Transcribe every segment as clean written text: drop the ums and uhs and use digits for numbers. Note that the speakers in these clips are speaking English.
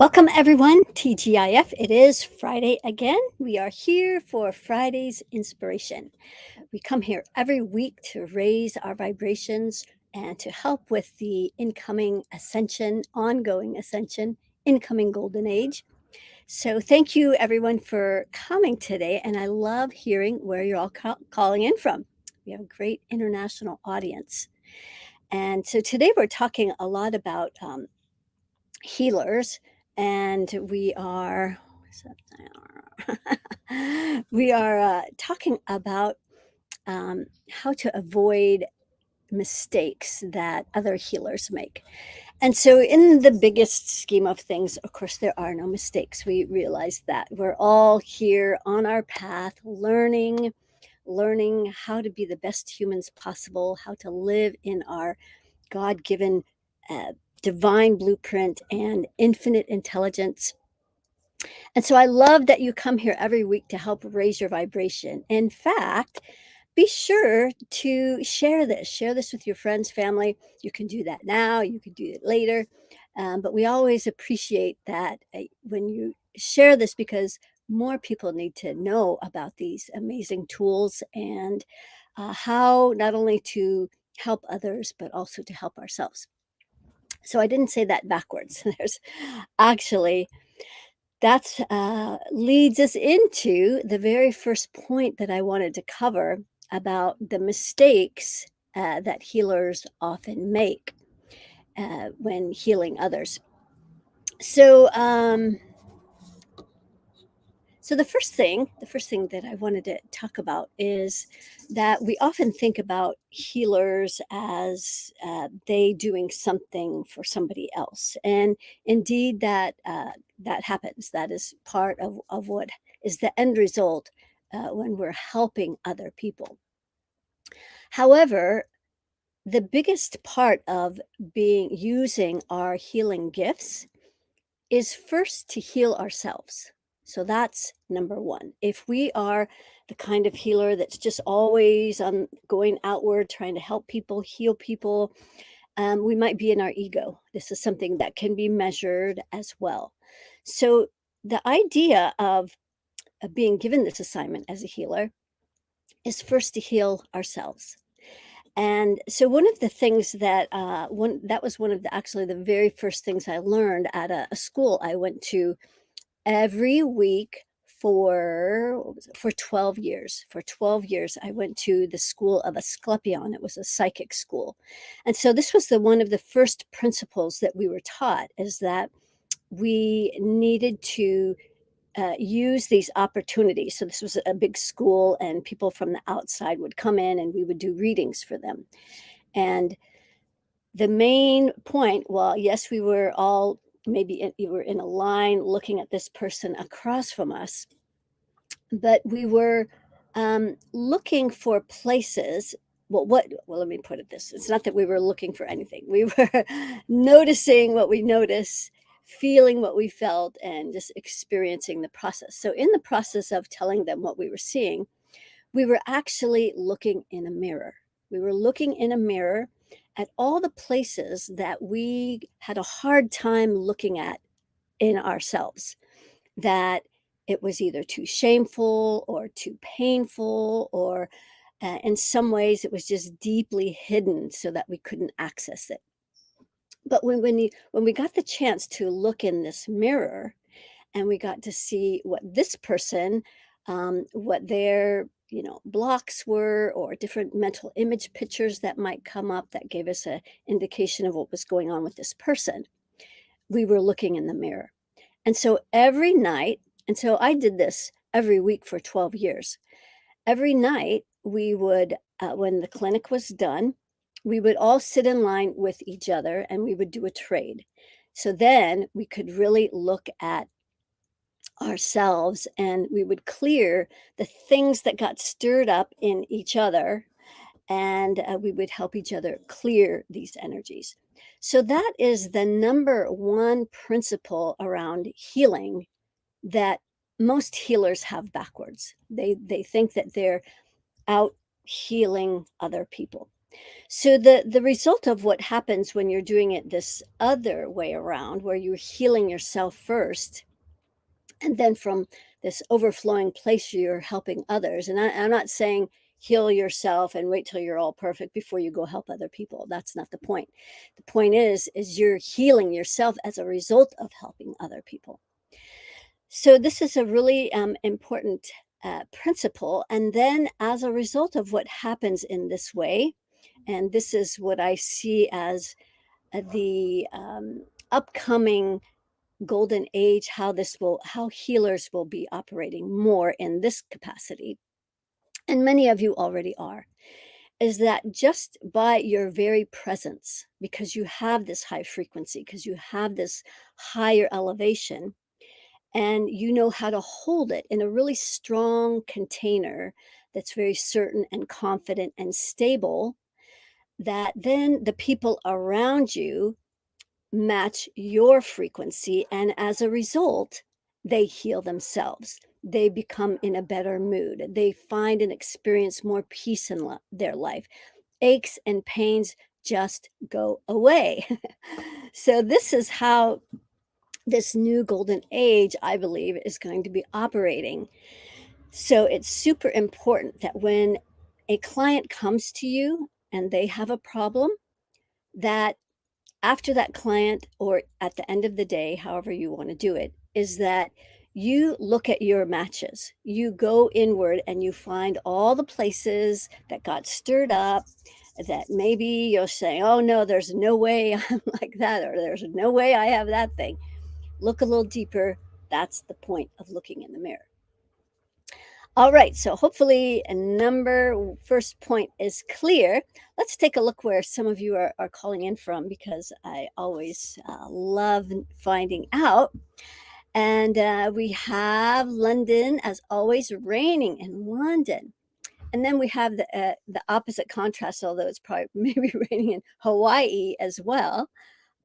Welcome, everyone. TGIF. It is Friday again. We are here for Friday's inspiration. We come here every week to raise our vibrations and to help with the incoming ascension, ongoing ascension, incoming golden age. So, thank you, everyone, for coming today. And I love hearing where you're all calling in from. We have a great international audience. And so, today we're talking a lot about healers, and we are talking about how to avoid mistakes that other healers make. And so, in the biggest scheme of things, of course, there are no mistakes. We realize that we're all here on our path, learning how to be the best humans possible, how to live in our God-given uh, divine blueprint and infinite intelligence. And so I love that you come here every week to help raise your vibration. In fact, be sure to share this with your friends, family. You can do that now, you can do it later. But we always appreciate that when you share this, because more people need to know about these amazing tools and how not only to help others, but also to help ourselves. So I didn't say that backwards. There's actually That's leads us into the very first point that I wanted to cover about the mistakes that healers often make when healing others. So, so the first thing that I wanted to talk about is that we often think about healers as they doing something for somebody else, and indeed that happens. That is part of what is the end result when we're helping other people. However, the biggest part of being using our healing gifts is first to heal ourselves. So that's number one. If we are the kind of healer that's just always going outward, trying to help people, heal people, we might be in our ego. This is something that can be measured as well. So the idea of being given this assignment as a healer is first to heal ourselves. And so one of the things that one that was one of the actually the very first things I learned at a school I went to every week for what was it, for 12 years. For 12 years, I went to the school of Asclepion. It was a psychic school. And so this was the one of the first principles that we were taught, is that we needed to use these opportunities. So this was a big school, and people from the outside would come in, and we would do readings for them. And the main point, well, yes, we were all you were in a line looking at this person across from us, but we were looking for places. Well, let me put it this. It's not that we were looking for anything. We were noticing what we notice, feeling what we felt, and just experiencing the process. So in the process of telling them what we were seeing, we were actually looking in a mirror. We were looking in a mirror at all the places that we had a hard time looking at in ourselves, that it was either too shameful or too painful, or in some ways it was just deeply hidden so that we couldn't access it. But when we got the chance to look in this mirror, and we got to see what this person, what their blocks were, or different mental image pictures that might come up that gave us an indication of what was going on with this person. We were looking in the mirror. And so every night, and so I did this every week for 12 years. Every night we would, when the clinic was done, we would all sit in line with each other, and we would do a trade. So then we could really look at ourselves, and we would clear the things that got stirred up in each other, and we would help each other clear these energies. So that is the number one principle around healing that most healers have backwards. They think that they're out healing other people. So the result of what happens when you're doing it this other way around, where you're healing yourself first, and then from this overflowing place, you're helping others. And I'm not saying heal yourself and wait till you're all perfect before you go help other people. That's not the point. The point is you're healing yourself as a result of helping other people. So this is a really important principle. And then as a result of what happens in this way, and this is what I see as the upcoming golden age, how healers will be operating more in this capacity, and many of you already are, is that just by your very presence, because you have this high frequency, because you have this higher elevation, and you know how to hold it in a really strong container that's very certain and confident and stable, that then the people around you match your frequency. And as a result, they heal themselves. They become in a better mood. They find and experience more peace in their life. Aches and pains just go away. So, this is how this new golden age, I believe, is going to be operating. So, it's super important that when a client comes to you and they have a problem, that after that client or at the end of the day, however you want to do it, is that you look at your matches. You go inward and you find all the places that got stirred up, that maybe you're saying, oh no, there's no way I'm like that, or there's no way I have that thing. Look a little deeper. That's the point of looking in the mirror. All right, so hopefully a first point is clear. Let's take a look where some of you are calling in from, because I always love finding out. And we have London, as always, raining in London. And then we have the opposite contrast, although it's probably maybe raining in Hawaii as well,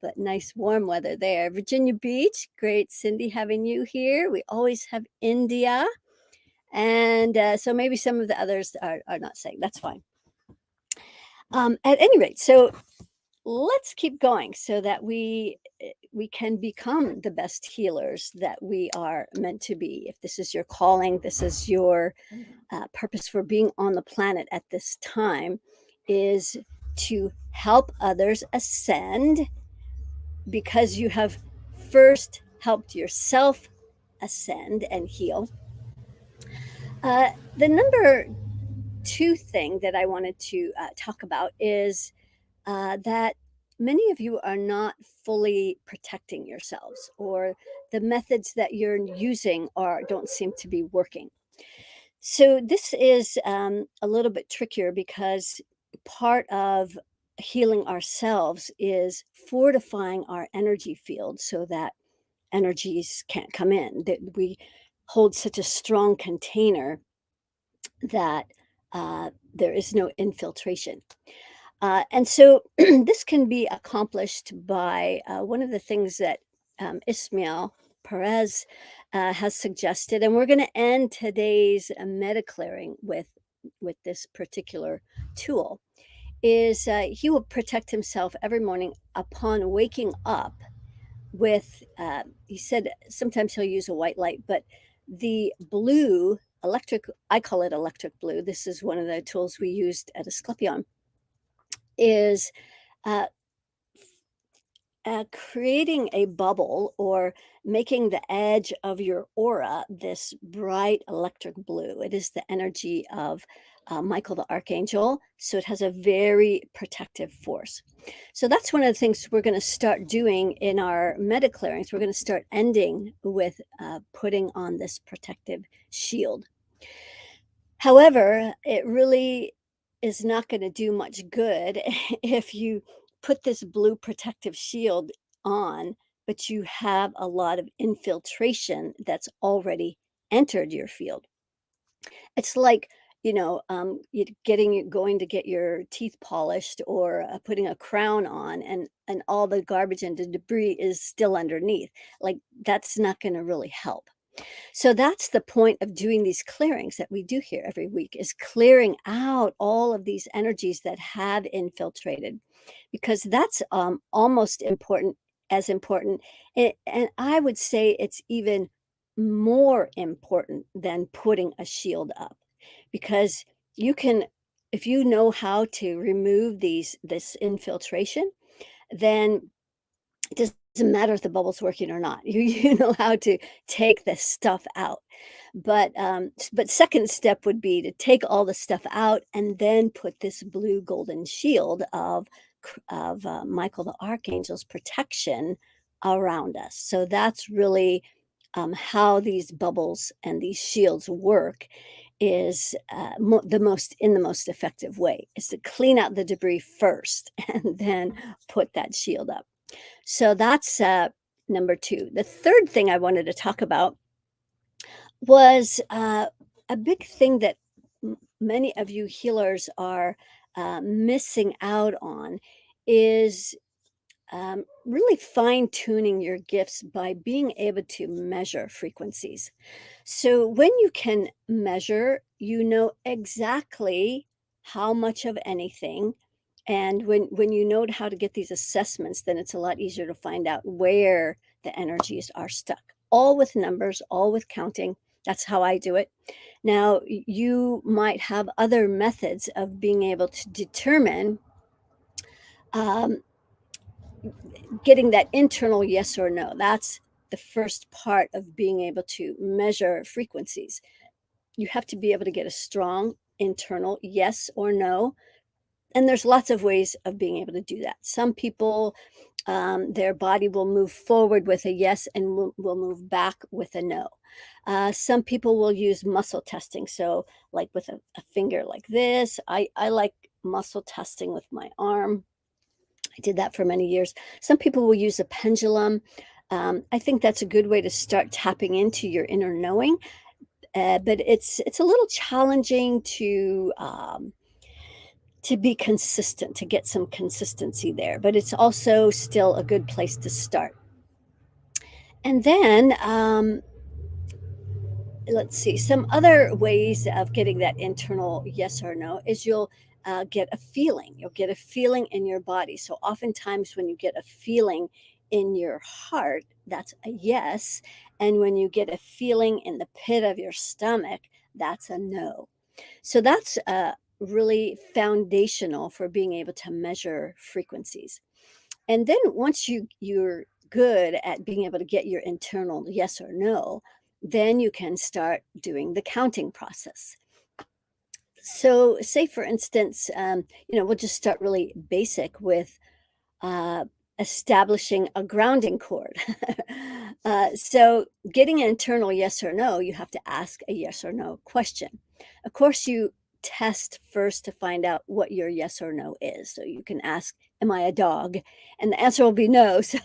but nice warm weather there. Virginia Beach, great, Cindy, having you here. We always have India. And so maybe some of the others are not saying. That's fine. At any rate, so let's keep going so that we can become the best healers that we are meant to be. If this is your calling, this is your purpose for being on the planet at this time, is to help others ascend, because you have first helped yourself ascend and heal. The number two thing that I wanted to talk about is that many of you are not fully protecting yourselves, or the methods that you're using don't seem to be working. So this is a little bit trickier, because part of healing ourselves is fortifying our energy field so that energies can't come in, that we hold such a strong container that there is no infiltration. And so this can be accomplished by one of the things that Ismail Perez has suggested, and we're going to end today's MediClearing with this particular tool. Is he will protect himself every morning upon waking up with, he said sometimes he'll use a white light, but the blue electric, I call it electric blue. This is one of the tools we used at Asclepion, is uh, creating a bubble, or making the edge of your aura this bright electric blue. It is the energy of Michael the Archangel. So it has a very protective force. So that's one of the things we're going to start doing in our MediClearings. We're going to start ending with putting on this protective shield. However, it really is not going to do much good if you put this blue protective shield on, but you have a lot of infiltration that's already entered your field. It's like, you going to get your teeth polished, or putting a crown on, and all the garbage and the debris is still underneath. Like, that's not going to really help. So that's the point of doing these clearings that we do here every week, is clearing out all of these energies that have infiltrated, because that's almost important, as important. And I would say it's even more important than putting a shield up, because you can, if you know how to remove this infiltration, then it doesn't matter if the bubble's working or not. You know how to take the stuff out. But second step would be to take all the stuff out and then put this blue golden shield of Michael the Archangel's protection around us. So that's really how these bubbles and these shields work, is the most effective way is to clean out the debris first and then put that shield up. So that's number two. The third thing I wanted to talk about was a big thing that many of you healers are missing out on, is really fine tuning your gifts by being able to measure frequencies. So when you can measure, you know exactly how much of anything. And when you know how to get these assessments, then it's a lot easier to find out where the energies are stuck. All with numbers, all with counting. That's how I do it. Now, you might have other methods of being able to determine, um, getting that internal yes or no. That's the first part of being able to measure frequencies. You have to be able to get a strong internal yes or no. And there's lots of ways of being able to do that. Some people, their body will move forward with a yes and will move back with a no. Some people will use muscle testing. So, like with a finger like this, I like muscle testing with my arm. I did that for many years. Some people will use a pendulum. I think that's a good way to start tapping into your inner knowing, but it's a little challenging to be consistent, to get some consistency there, but it's also still a good place to start. And then, let's see, some other ways of getting that internal yes or no is you'll get a feeling. You'll get a feeling in your body. So oftentimes when you get a feeling in your heart, that's a yes. And when you get a feeling in the pit of your stomach, that's a no. So that's really foundational for being able to measure frequencies. And then once you're good at being able to get your internal yes or no, then you can start doing the counting process. So, say for instance, we'll just start really basic with uh, establishing a grounding cord. So, getting an internal yes or no, you have to ask a yes or no question. Of course, you test first to find out what your yes or no is. So, you can ask, am I a dog? And the answer will be no. So,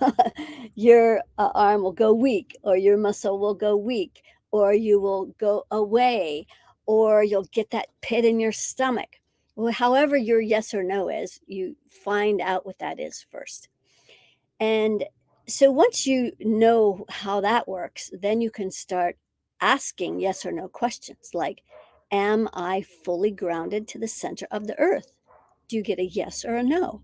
your arm will go weak, or your muscle will go weak, or you will go away, or you'll get that pit in your stomach. Well, however your yes or no is, you find out what that is first. And so once you know how that works, then you can start asking yes or no questions like, am I fully grounded to the center of the earth? Do you get a yes or a no?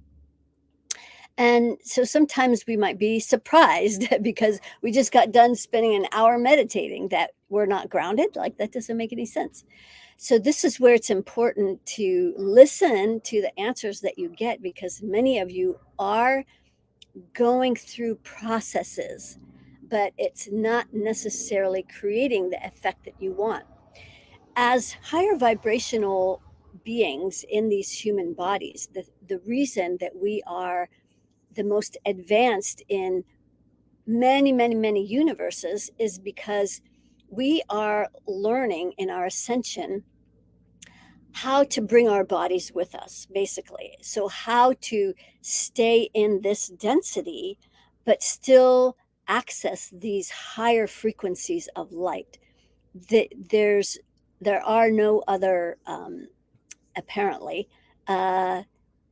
And so sometimes we might be surprised because we just got done spending an hour meditating that we're not grounded. Like, that doesn't make any sense. So, this is where it's important to listen to the answers that you get, because many of you are going through processes, but it's not necessarily creating the effect that you want. As higher vibrational beings in these human bodies, the reason that we are the most advanced in many, many, many universes is because we are learning in our ascension how to bring our bodies with us, basically. So, how to stay in this density, but still access these higher frequencies of light. The- There's there are no other, apparently, uh,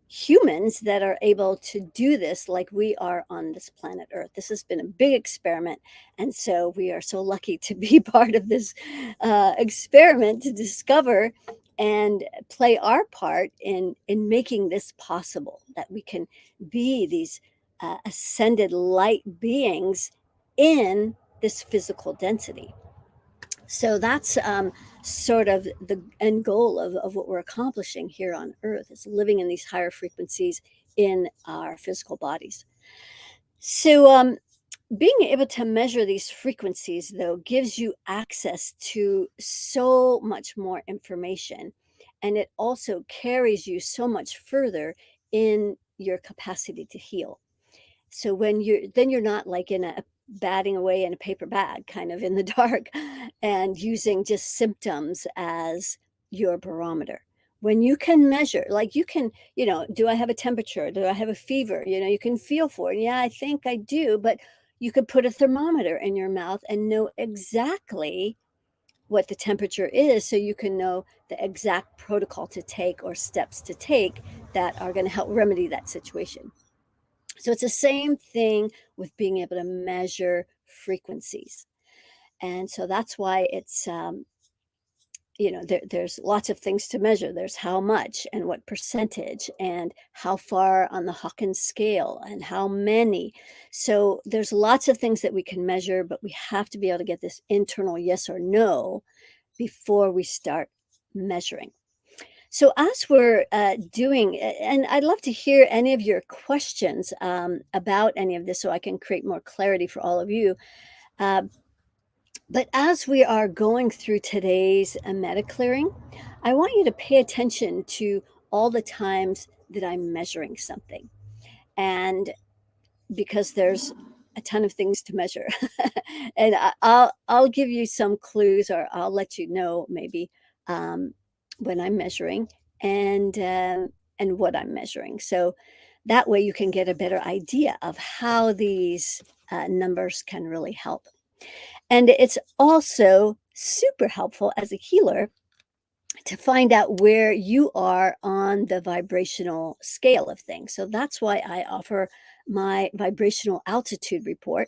humans that are able to do this like we are on this planet Earth. This has been a big experiment. And so we are so lucky to be part of this experiment to discover and play our part in making this possible, that we can be these ascended light beings in this physical density. So that's sort of the end goal of what we're accomplishing here on Earth, is living in these higher frequencies in our physical bodies. So being able to measure these frequencies, though, gives you access to so much more information, and it also carries you so much further in your capacity to heal. So when you're not like in a batting away in a paper bag, kind of in the dark, and using just symptoms as your barometer. When you can measure, like you can, do I have a temperature? Do I have a fever? You can feel for it. Yeah, I think I do, but you could put a thermometer in your mouth and know exactly what the temperature is, so you can know the exact protocol to take or steps to take that are going to help remedy that situation. So it's the same thing with being able to measure frequencies. And so that's why it's, there's lots of things to measure. There's how much and what percentage and how far on the Hawkins scale and how many. So there's lots of things that we can measure, but we have to be able to get this internal yes or no before we start measuring. So as we're doing, and I'd love to hear any of your questions about any of this so I can create more clarity for all of you. Uh, but as we are going through today's MediClearing, I want you to pay attention to all the times that I'm measuring something. And because there's a ton of things to measure. And I'll give you some clues, or I'll let you know maybe um, when I'm measuring and what I'm measuring. So that way you can get a better idea of how these numbers can really help. And it's also super helpful as a healer to find out where you are on the vibrational scale of things. So that's why I offer my vibrational altitude report.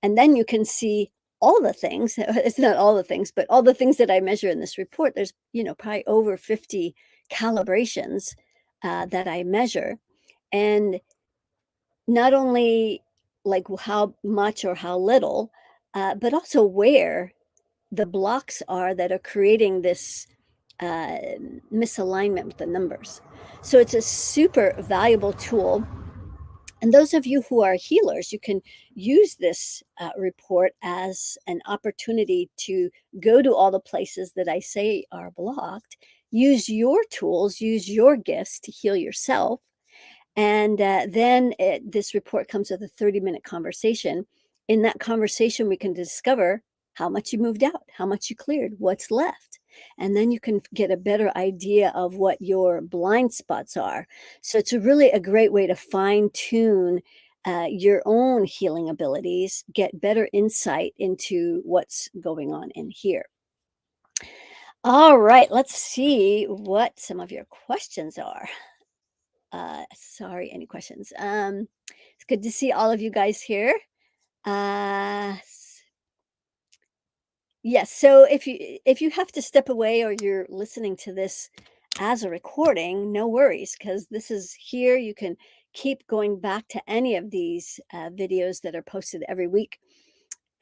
And then you can see all the things. It's not all the things, but all the things that I measure in this report. There's, probably over 50 calibrations that I measure. And not only like how much or how little, but also where the blocks are that are creating this uh, misalignment with the numbers. So it's a super valuable tool. And those of you who are healers, you can use this report as an opportunity to go to all the places that I say are blocked, use your tools, use your gifts to heal yourself. And then this report comes with a 30-minute conversation. In that conversation, we can discover how much you moved out, how much you cleared, what's left. And then you can get a better idea of what your blind spots are. So it's really a great way to fine tune your own healing abilities, get better insight into what's going on in here. All right, let's see what some of your questions are. Sorry, any questions? It's good to see all of you guys here. Yes, so if you have to step away or you're listening to this as a recording, no worries, because this is here. You can keep going back to any of these videos that are posted every week.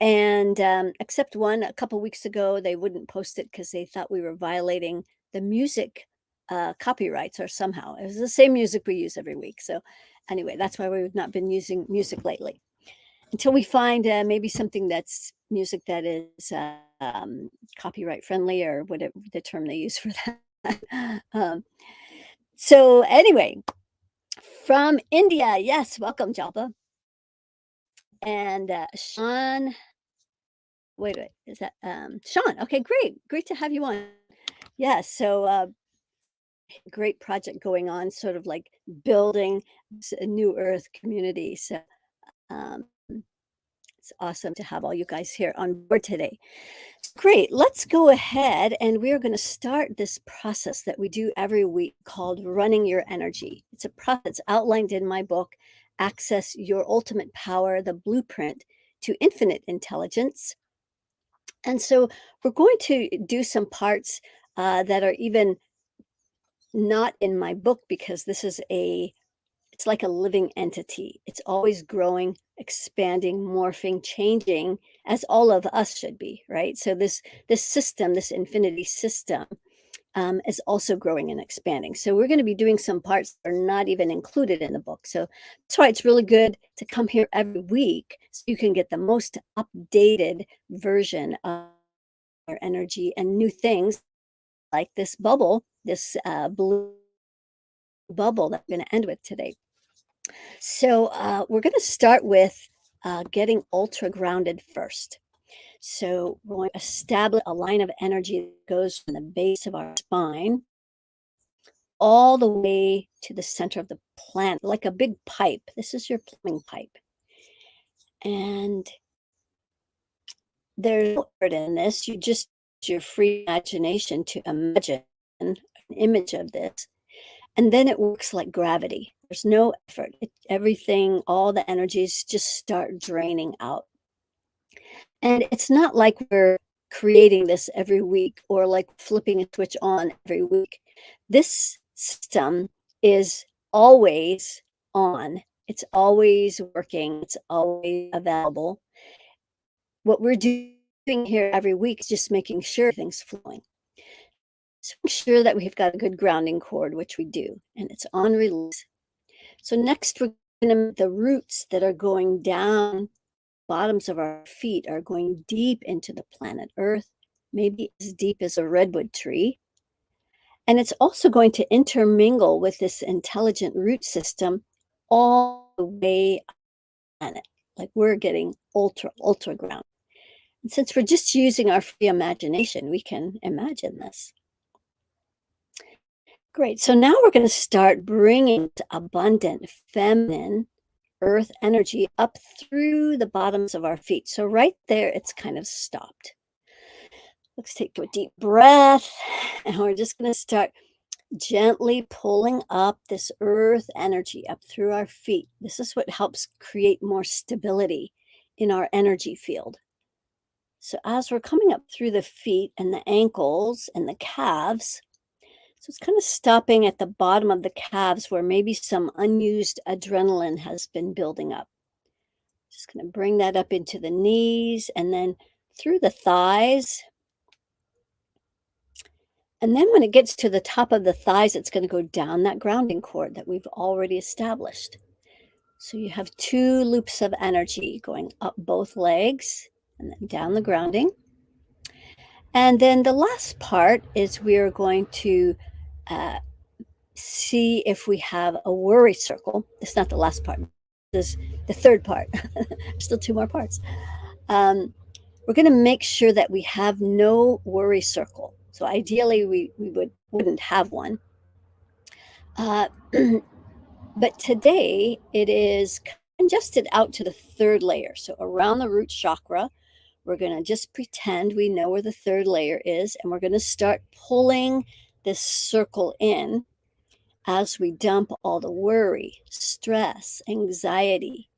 And except one, a couple weeks ago, they wouldn't post it because they thought we were violating the music copyrights or somehow. It was the same music we use every week. So anyway, that's why we've not been using music lately until we find maybe something that's music that is copyright friendly, or whatever the term they use for that. So anyway, from India, yes, welcome, Jalpa. And Sean, wait, is that Sean? Okay, great to have you on. Yeah, so great project going on, sort of like building a new Earth community. So um, It's awesome to have all you guys here on board today. Great. Let's go ahead and we're going to start this process that we do every week called running your energy. It's a process outlined in my book, Access Your Ultimate Power, the Blueprint to Infinite Intelligence. And so we're going to do some parts that are even not in my book because it's like a living entity. It's always growing, expanding, morphing, changing, as all of us should be, right? So this system, this infinity system, is also growing and expanding. So we're going to be doing some parts that are not even included in the book. So that's why it's really good to come here every week so you can get the most updated version of our energy and new things like this bubble, this blue bubble that we're going to end with today. So we're going to start with getting ultra grounded first. So we're going to establish a line of energy that goes from the base of our spine all the way to the center of the planet, like a big pipe. This is your plumbing pipe. And there's no effort in this. You just use your free imagination to imagine an image of this. And then it works like gravity. There's no effort. Everything, all the energies just start draining out. And it's not like we're creating this every week or like flipping a switch on every week. This system is always on. It's always working. It's always available. What we're doing here every week is just making sure things flowing. So make sure that we've got a good grounding cord, which we do, and it's on release. So next we're going to make the roots that are going down, bottoms of our feet are going deep into the planet Earth, maybe as deep as a redwood tree. And it's also going to intermingle with this intelligent root system all the way up the planet. Like we're getting ultra ground. And since we're just using our free imagination, we can imagine this. Great. So now we're going to start bringing abundant feminine earth energy up through the bottoms of our feet. So right there, it's kind of stopped. Let's take a deep breath. And we're just going to start gently pulling up this earth energy up through our feet. This is what helps create more stability in our energy field. So as we're coming up through the feet and the ankles and the calves, so it's kind of stopping at the bottom of the calves where maybe some unused adrenaline has been building up. Just going to bring that up into the knees and then through the thighs. And then when it gets to the top of the thighs, it's going to go down that grounding cord that we've already established. So you have 2 loops of energy going up both legs and then down the grounding. And then the last part is we're going to see if we have a worry circle. It's not the last part. This is the third part. Still 2 more parts. We're going to make sure that we have no worry circle. So ideally, we wouldn't have one. But today, it is congested out to the 3rd layer. So around the root chakra, we're going to just pretend we know where the 3rd layer is, and we're going to start pulling this circle in as we dump all the worry, stress, anxiety,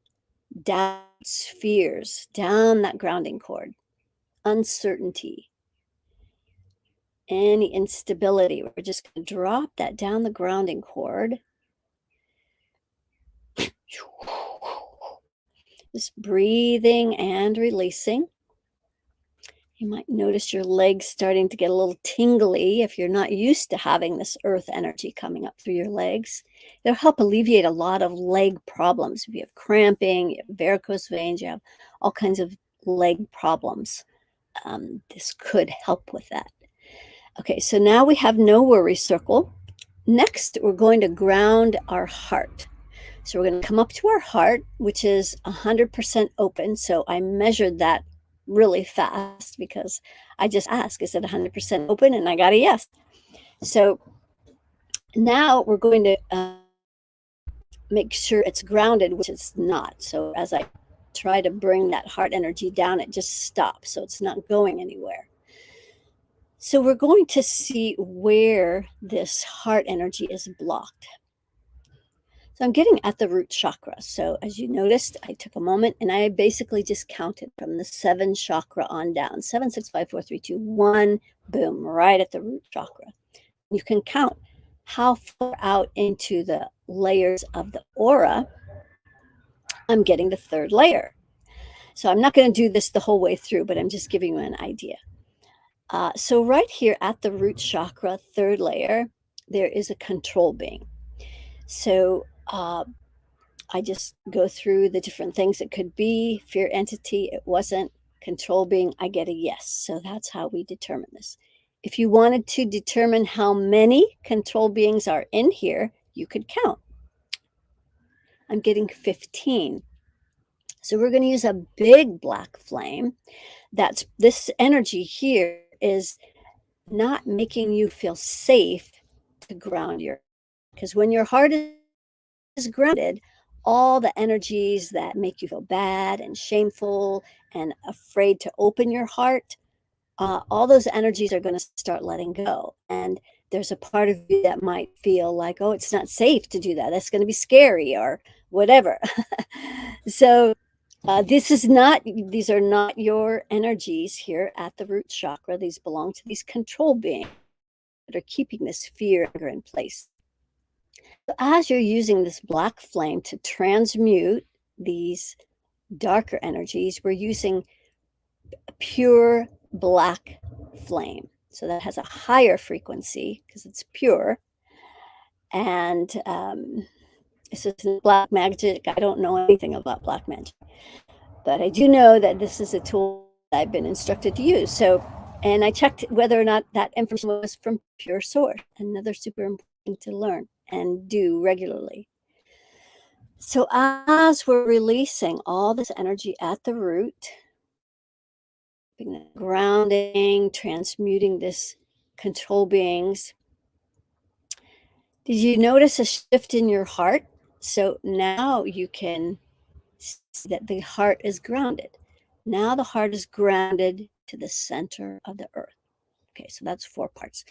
doubts, fears down that grounding cord, uncertainty, any instability. We're just going to drop that down the grounding cord. Just breathing and releasing. You might notice your legs starting to get a little tingly if you're not used to having this earth energy coming up through your legs. It'll help alleviate a lot of leg problems. If you have cramping, you have varicose veins, you have all kinds of leg problems. This could help with that. Okay, so now we have no worry circle. Next, we're going to ground our heart. So we're going to come up to our heart, which is 100% open. So I measured that really fast because I just asked, is it 100% open? And I got a yes. So now we're going to make sure it's grounded, which it's not. So as I try to bring that heart energy down, it just stops. So it's not going anywhere. So we're going to see where this heart energy is blocked. So I'm getting at the root chakra. So as you noticed, I took a moment and I basically just counted from the 7 chakra on down. 7, 6, 5, 4, 3, 2, 1. Boom, right at the root chakra. You can count how far out into the layers of the aura I'm getting the 3rd layer. So I'm not going to do this the whole way through, but I'm just giving you an idea. So right here at the root chakra, 3rd layer, there is a control being. So I just go through the different things it could be. Fear entity, it wasn't. Control being, I get a yes. So that's how we determine this. If you wanted to determine how many control beings are in here, you could count. I'm getting 15. So we're going to use a big black flame. That's this energy here is not making you feel safe to ground your, because when your heart is grounded, all the energies that make you feel bad and shameful and afraid to open your heart, all those energies are going to start letting go. And there's a part of you that might feel like, oh, it's not safe to do that. That's going to be scary or whatever. So these are not your energies here at the root chakra. These belong to these control beings that are keeping this fear in place. So as you're using this black flame to transmute these darker energies, we're using pure black flame. So that has a higher frequency because it's pure. And this is black magic. I don't know anything about black magic, but I do know that this is a tool that I've been instructed to use. So, and I checked whether or not that information was from pure source. Another super important to learn and do regularly. So as we're releasing all this energy at the root, grounding, transmuting this control beings, did you notice a shift in your heart? So now you can see that the heart is grounded. Now the heart is grounded to the center of the earth. Okay, so that's 4 parts.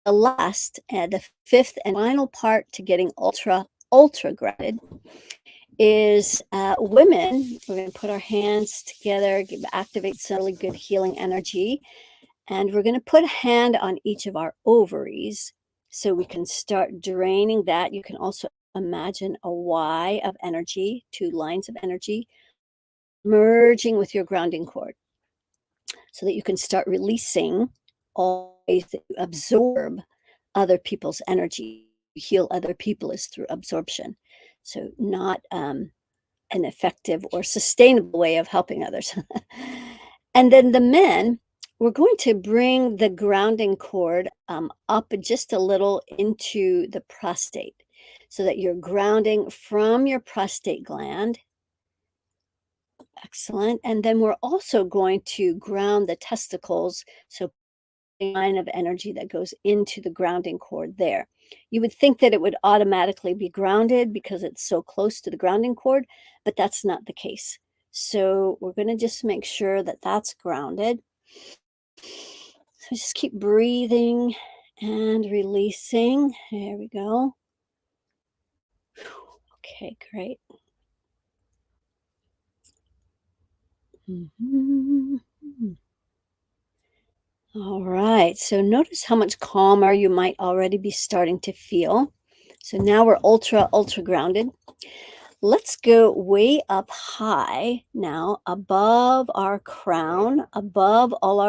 The last and the 5th and final part to getting ultra grounded is women. We're going to put our hands together, activate some really good healing energy, and we're going to put a hand on each of our ovaries so we can start draining that. You can also imagine a Y of energy, 2 lines of energy, merging with your grounding cord so that you can start releasing all ways that you absorb other people's energy. Heal other people is through absorption. So not an effective or sustainable way of helping others. And then the men, we're going to bring the grounding cord up just a little into the prostate so that you're grounding from your prostate gland. Excellent. And then we're also going to ground the testicles. So line of energy that goes into the grounding cord there. You would think that it would automatically be grounded because it's so close to the grounding cord, but that's not the case. So we're going to just make sure that that's grounded. So just keep breathing and releasing. There we go. Okay, great. All right, so notice how much calmer you might already be starting to feel. So now we're ultra grounded. Let's go way up high now, above our crown, above all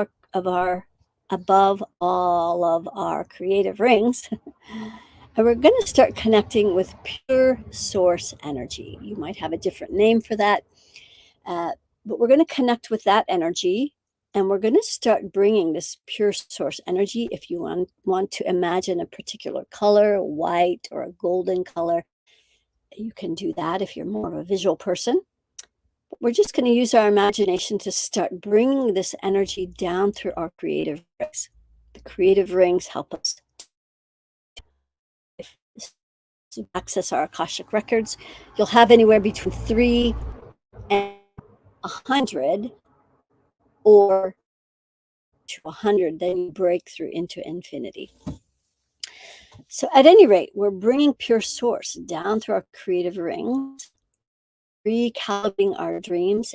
of our creative rings. And we're going to start connecting with pure source energy. You might have a different name for that, but we're going to connect with that energy. And we're going to start bringing this pure source energy. If you want to imagine a particular color, white or a golden color, you can do that if you're more of a visual person. But we're just going to use our imagination to start bringing this energy down through our creative rings. The creative rings help us to access our Akashic records. You'll have anywhere between 3 and 100 or to 100, then you break through into infinity. So at any rate, we're bringing pure source down through our creative rings, recalibrating our dreams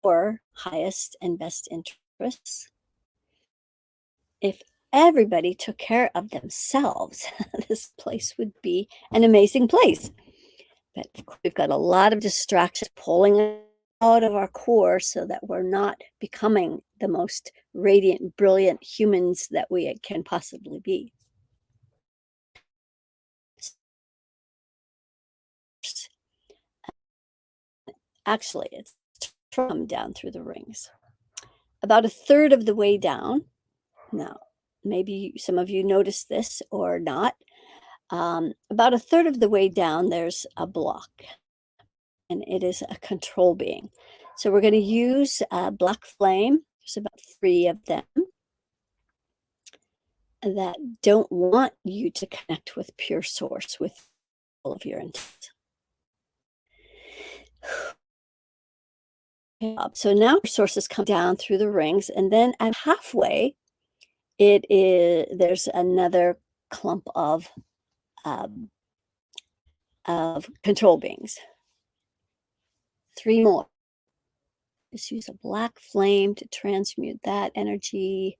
for highest and best interests. If everybody took care of themselves, this place would be an amazing place. But we've got a lot of distractions pulling out of our core so that we're not becoming the most radiant, brilliant humans that we can possibly be. Actually, it's come down through the rings. About a third of the way down, now, maybe some of you noticed this or not. About a third of the way down, there's a block, and it is a control being. So we're going to use black flame. There's about 3 of them that don't want you to connect with pure source, with all of your intent. So now sources come down through the rings, and then at halfway, there's another clump of control beings. 3 more. Just use a black flame to transmute that energy.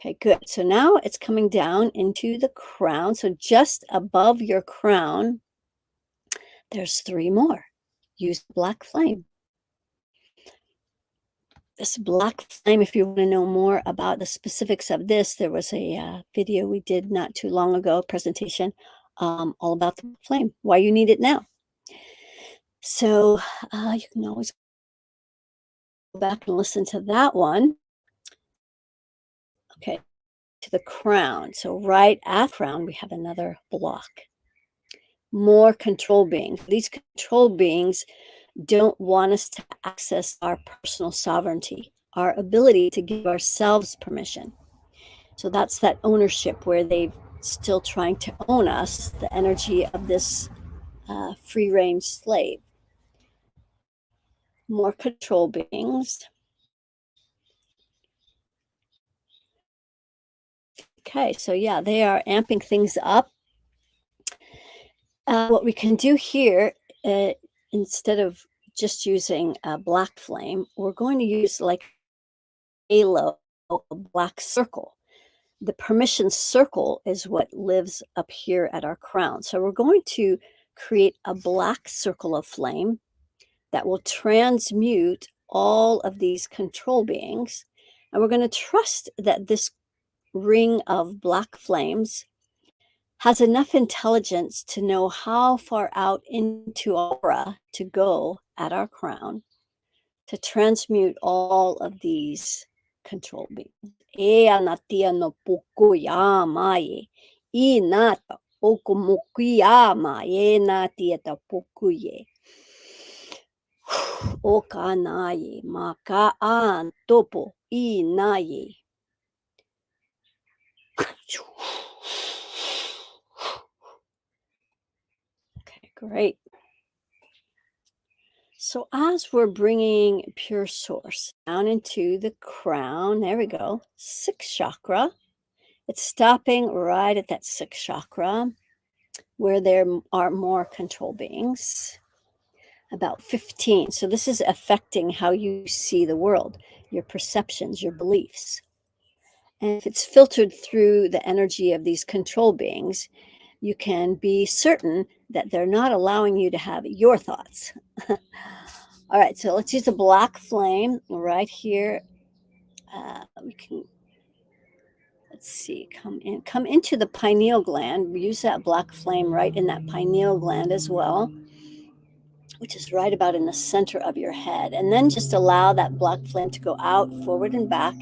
Okay, good. So now it's coming down into the crown. So just above your crown, there's 3 more. Use black flame. This black flame, if you want to know more about the specifics of this, there was a video we did not too long ago, a presentation all about the flame, why you need it now. So you can always go back and listen to that one. Okay, to the crown. So right at the crown, we have another block. More control beings. These control beings don't want us to access our personal sovereignty, our ability to give ourselves permission. So that's that ownership where they're still trying to own us, the energy of this free-range slave. More control beings. Okay, so yeah, they are amping things up. What we can do here, instead of just using a black flame, we're going to use like a halo, a black circle. The permission circle is what lives up here at our crown. So we're going to create a black circle of flame that will transmute all of these control beings. And we're going to trust that this ring of black flames has enough intelligence to know how far out into aura to go at our crown to transmute all of these control beings. E anatia no pukuyama e. I nata okumukuyama e natia ta pukuye. Okanaye makaan topo I naye. Okay, great. So as we're bringing pure source down into the crown, there we go, 6th chakra. It's stopping right at that 6th chakra where there are more control beings, about 15. So this is affecting how you see the world, your perceptions, your beliefs. And if it's filtered through the energy of these control beings, you can be certain that they're not allowing you to have your thoughts. All right, so let's use a black flame right here. We can, let's see, come into the pineal gland. Use that black flame right in that pineal gland as well, which is right about in the center of your head. And then just allow that black flame to go out, forward and back,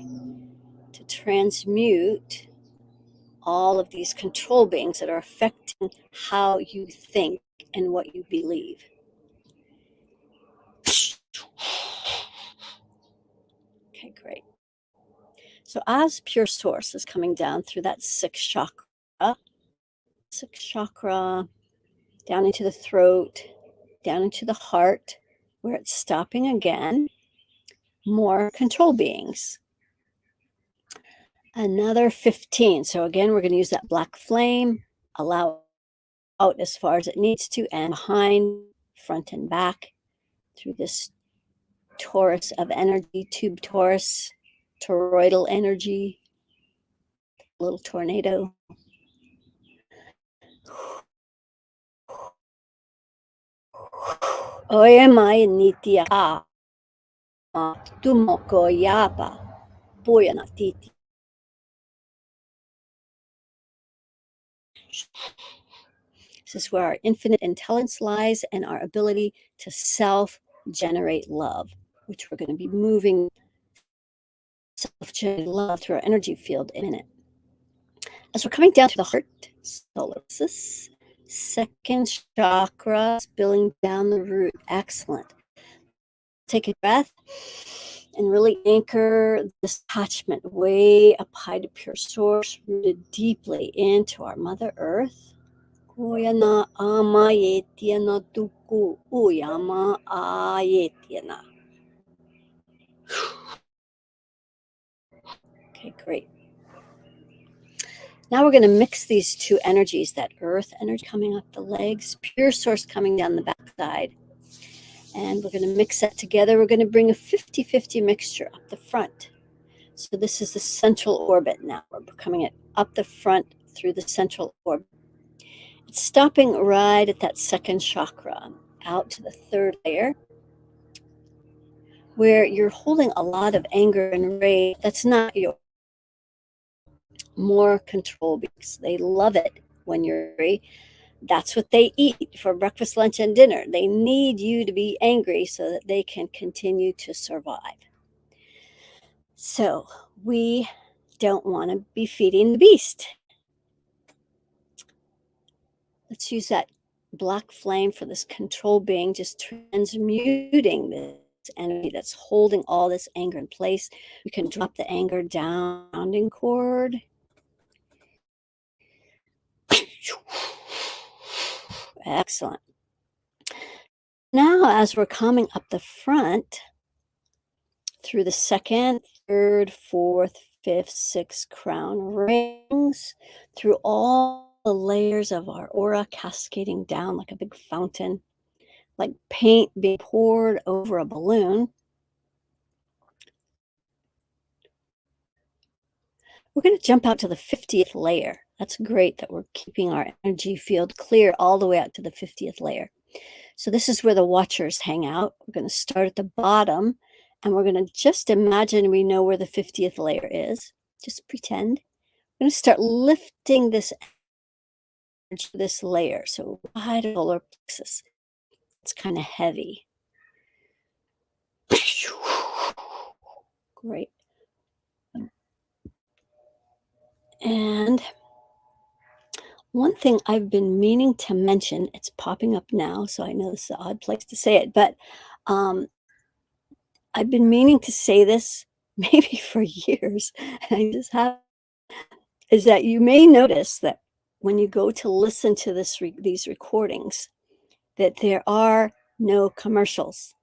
to transmute all of these control beings that are affecting how you think and what you believe. Okay, great. So as pure source is coming down through that 6th chakra, down into the throat, down into the heart where it's stopping again. More control beings. Another 15. So again, we're going to use that black flame, allow out as far as it needs to, and behind, front and back through this torus of energy, tube torus, toroidal energy, little tornado. Oye mai nitia tumoko yapa boyana titi. This is where our infinite intelligence lies and our ability to self-generate love, which we're going to be moving self-generate love through our energy field in a minute. As we're coming down to the heart, solar plexus, second chakra, spilling down the root. Excellent. Take a breath and really anchor this attachment way up high to pure source, rooted deeply into our Mother Earth. Uyama ayetiana tuku uyama ayetiana. Okay, great. Now we're going to mix these two energies, that earth energy coming up the legs, pure source coming down the backside. And we're going to mix that together. We're going to bring a 50-50 mixture up the front. So this is the central orbit now. We're coming it up the front through the central orbit. It's stopping right at that second chakra, out to the third layer, where you're holding a lot of anger and rage. That's not your more control, because they love it when you're angry. That's what they eat for breakfast, lunch, and dinner. They need you to be angry so that they can continue to survive. So we don't want to be feeding the beast. Let's use that black flame for this control being, just transmuting this energy that's holding all this anger in place. We can drop the anger down, sounding cord. Excellent. Now, as we're coming up the front through the second, third, fourth, fifth, sixth crown rings, through all the layers of our aura, cascading down like a big fountain, like paint being poured over a balloon. We're going to jump out to the 50th layer. That's great that we're keeping our energy field clear all the way out to the 50th layer. So this is where the watchers hang out. We're going to start at the bottom, and we're going to just imagine we know where the 50th layer is. Just pretend. We're going to start lifting this energy, this layer. So right solar plexus. It's kind of heavy. Great. And one thing I've been meaning to mention, it's popping up now, so I know this is an odd place to say it, but I've been meaning to say this maybe for years, and I just have, is that you may notice that when you go to listen to these recordings, that there are no commercials.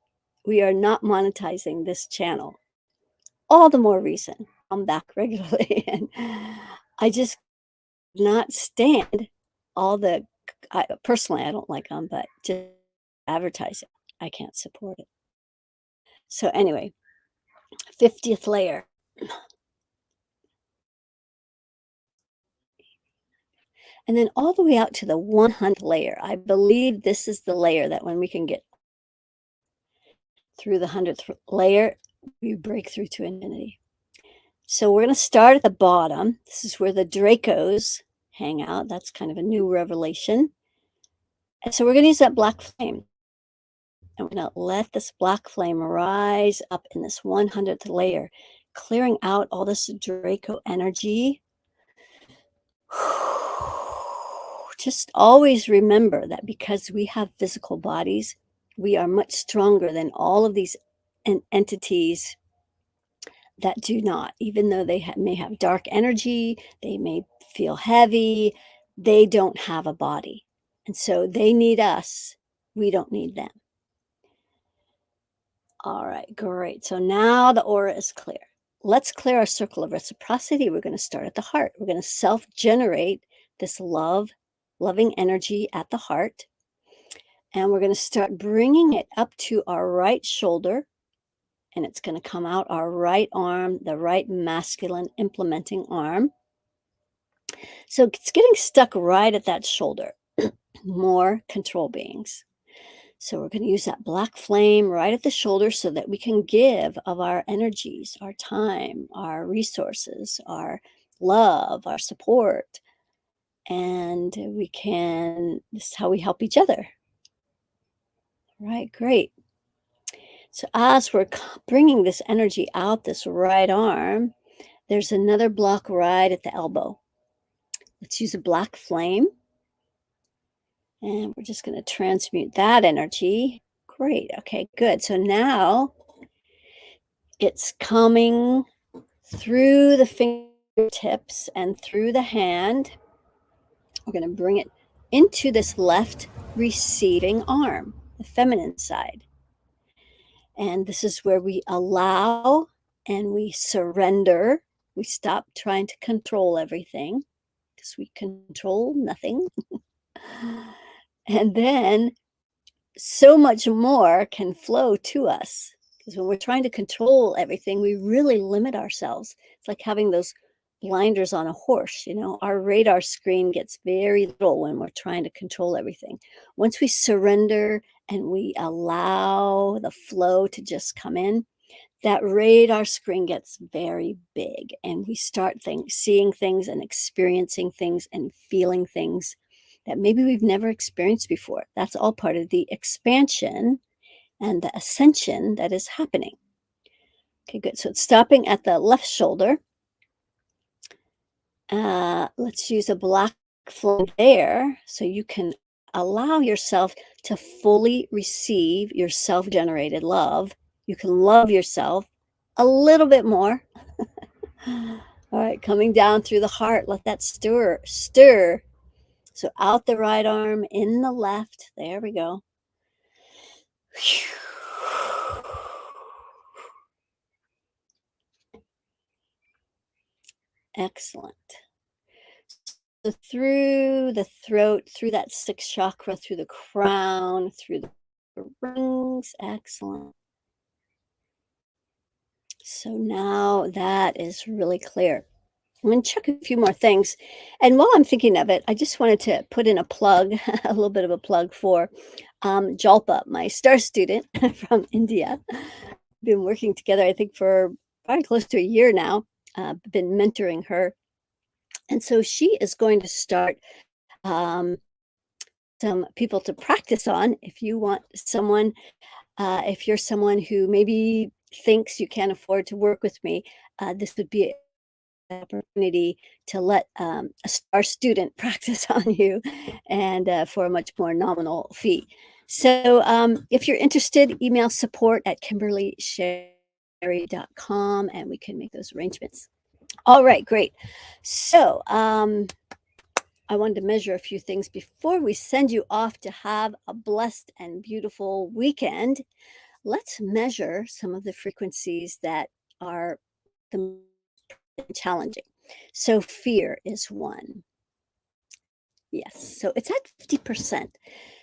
We are not monetizing this channel. All the more reason I'm back regularly, and I just not stand all the, personally, I don't like them, but just advertising, I can't support it. So anyway, 50th layer. And then all the way out to the 100th layer. I believe this is the layer that when we can get through the 100th layer, we break through to infinity. So we're going to start at the bottom. This is where the Dracos hang out. That's kind of a new revelation. And so we're going to use that black flame. And we're going to let this black flame rise up in this 100th layer, clearing out all this Draco energy. Just always remember that because we have physical bodies, we are much stronger than all of these entities that do not. Even though they may have dark energy, they may feel heavy, they don't have a body. And so they need us We don't need them. All right, great. So now the aura is clear. Let's clear our circle of reciprocity. We're going to start at the heart. We're going to self generate this loving energy at the heart. And we're going to start bringing it up to our right shoulder. And it's going to come out our right arm, the right masculine implementing arm. So it's getting stuck right at that shoulder. More control beings. So we're going to use that black flame right at the shoulder so that we can give of our energies, our time, our resources, our love, our support. And this is how we help each other. Right, great. So as we're bringing this energy out this right arm, there's another block right at the elbow. Let's use a black flame. And we're just going to transmute that energy. Great. Okay, good. So now it's coming through the fingertips and through the hand. We're going to bring it into this left receiving arm, the feminine side. And this is where we allow and we surrender. We stop trying to control everything because we control nothing. And then so much more can flow to us. Because when we're trying to control everything, we really limit ourselves. It's like having those blinders on a horse. Our radar screen gets very little when we're trying to control everything. Once we surrender and we allow the flow to just come in, that radar screen gets very big, and we start seeing things and experiencing things and feeling things that maybe we've never experienced before. That's all part of the expansion and the ascension that is happening. Okay, good. So it's stopping at the left shoulder. Let's use a black flame there so you can allow yourself to fully receive your self-generated love. You can love yourself a little bit more. All right, coming down through the heart, let that stir. So out the right arm, in the left. There we go. Excellent. So through the throat, through that sixth chakra, through the crown, through the rings. Excellent. So now that is really clear. I'm going to check a few more things. And while I'm thinking of it, I just wanted to put in a plug, a little bit of a plug for Jalpa, my star student from India. Been working together, I think, for probably close to a year now. Been mentoring her. And so she is going to start some people to practice on. If you want someone, if you're someone who maybe thinks you can't afford to work with me, this would be an opportunity to let a star student practice on you, and for a much more nominal fee. So if you're interested, email support@KimberlySherry.com and we can make those arrangements. All right, great. So I wanted to measure a few things before we send you off to have a blessed and beautiful weekend. Let's measure some of the frequencies that are the most challenging. So fear is one. Yes, so it's at 50%.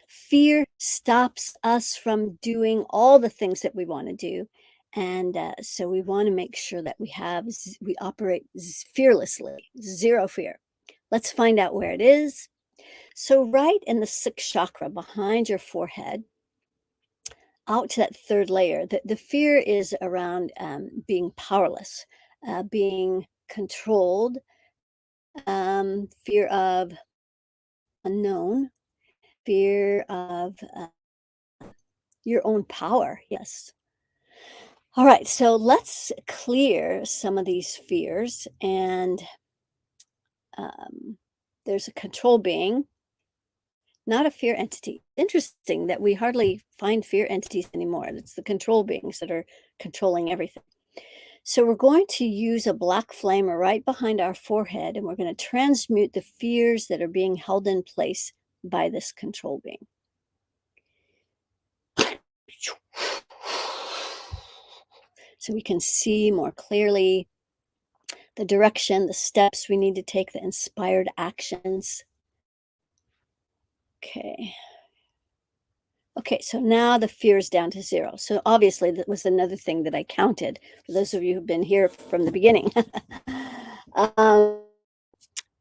Fear stops us from doing all the things that we want to do. And so we want to make sure that we operate fearlessly, zero fear. Let's find out where it is. So right in the sixth chakra behind your forehead, out to that third layer, the fear is around being powerless, being controlled, fear of unknown, fear of your own power. Yes. All right. So let's clear some of these fears. And there's a control being, not a fear entity. Interesting that we hardly find fear entities anymore. It's the control beings that are controlling everything. So we're going to use a black flame right behind our forehead, and we're going to transmute the fears that are being held in place by this control being. so we can see more clearly the direction, the steps we need to take, the inspired actions. Okay. Okay, so now the fear is down to 0. So obviously that was another thing that I counted for those of you who've been here from the beginning. um,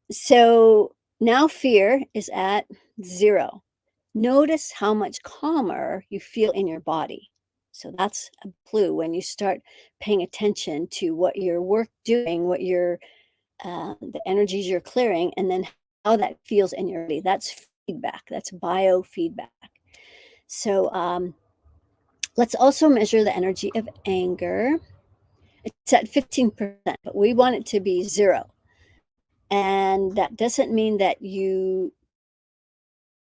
so now fear is at 0. Notice how much calmer you feel in your body. So that's a clue when you start paying attention to what your work doing, what your the energies you're clearing, and then how that feels in your body. That's feedback. That's biofeedback. So let's also measure the energy of anger. It's at 15%, but we want it to be 0. And that doesn't mean that you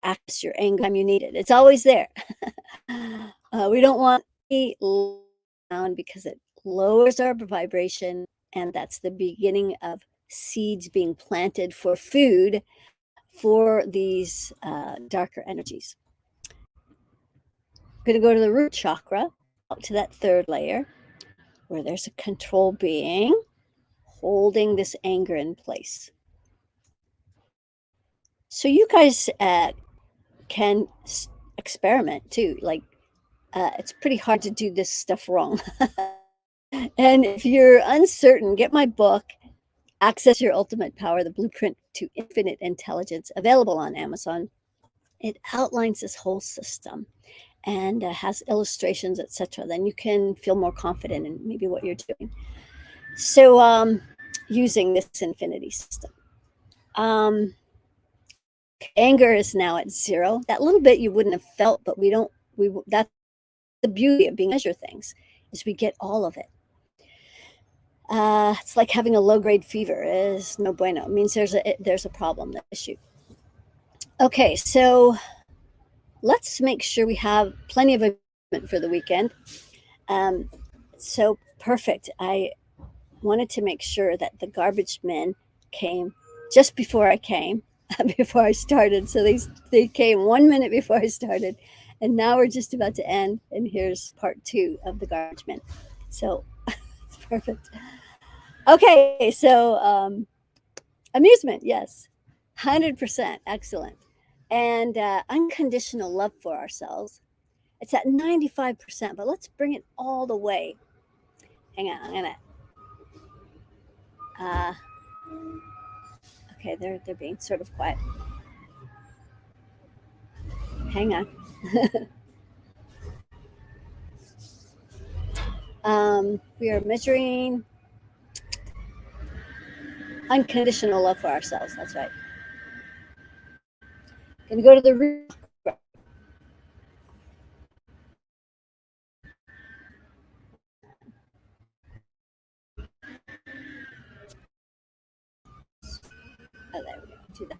access your anger time you need it. It's always there. We don't want it down because it lowers our vibration, and that's the beginning of seeds being planted for food for these darker energies. I'm going to go to the root chakra, out to that 3rd layer, where there's a control being holding this anger in place. So you guys can experiment too. Like it's pretty hard to do this stuff wrong. And if you're uncertain, get my book, Access Your Ultimate Power, the Blueprint to Infinite Intelligence, available on Amazon. It outlines this whole system and has illustrations, etc. Then you can feel more confident in maybe what you're doing. So using this infinity system. Anger is now at 0. That little bit you wouldn't have felt, but that's the beauty of being measure things, is we get all of it. It's like having a low-grade fever is no bueno. It means there's a problem, the issue. Okay, so let's make sure we have plenty of equipment for the weekend. So perfect. I wanted to make sure that the garbage men came just before I came, before I started. So they came 1 minute before I started, and now we're just about to end. And here's part 2 of the garbage men. So it's perfect. Okay, so amusement, yes, 100%, excellent, and unconditional love for ourselves. It's at 95%, but let's bring it all the way. Hang on, I'm gonna. Okay, they're being sort of quiet. Hang on. We are measuring unconditional love for ourselves. That's right. Gonna go to the root. Oh, there we go. Do that.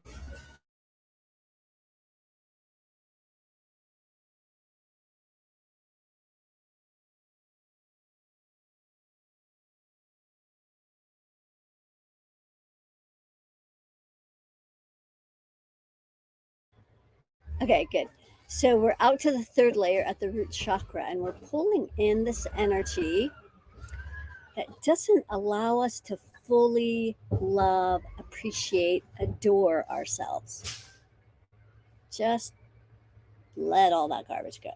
Okay, good. So we're out to the 3rd layer at the root chakra, and we're pulling in this energy that doesn't allow us to fully love, appreciate, adore ourselves. Just let all that garbage go.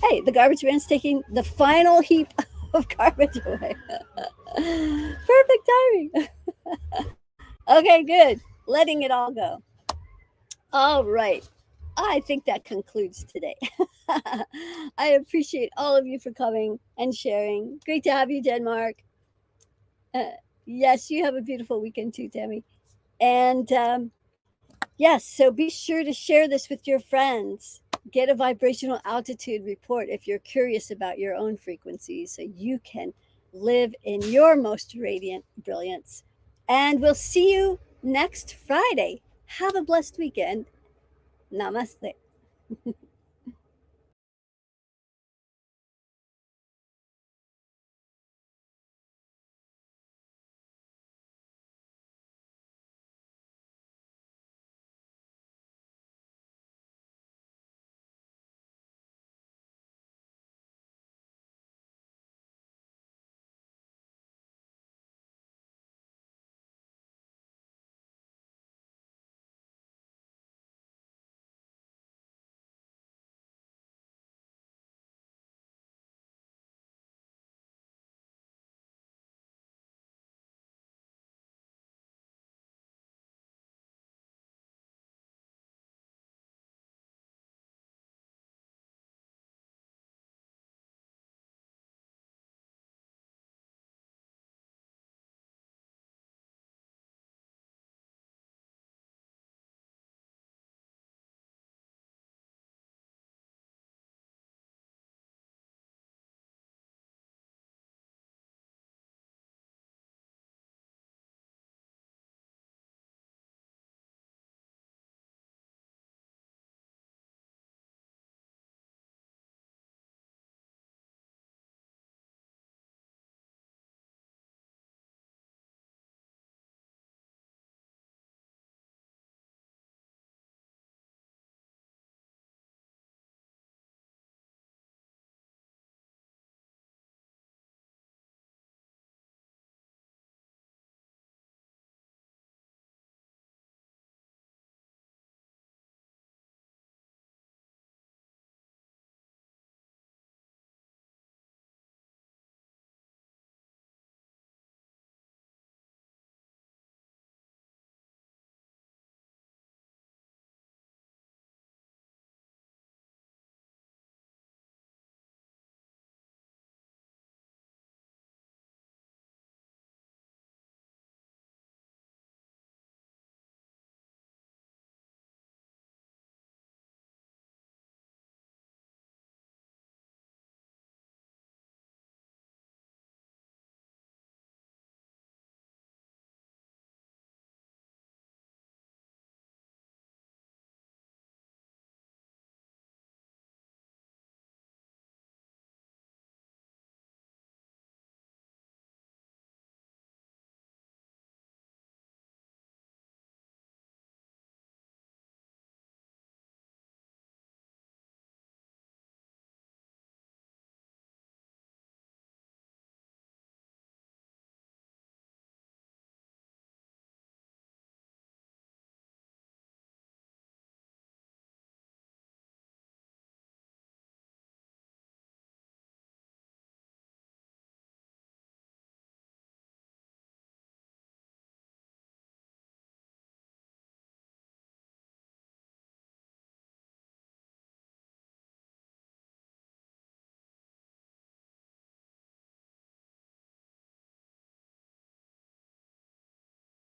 Hey, the garbage man's taking the final heap of garbage away. Perfect timing. Okay, good. Letting it all go. All right. I think that concludes today. I appreciate all of you for coming and sharing. Great to have you, Denmark. Yes, you have a beautiful weekend too, Tammy. And yes, so be sure to share this with your friends. Get a vibrational altitude report if you're curious about your own frequencies so you can live in your most radiant brilliance. And we'll see you next Friday. Have a blessed weekend. Namaste.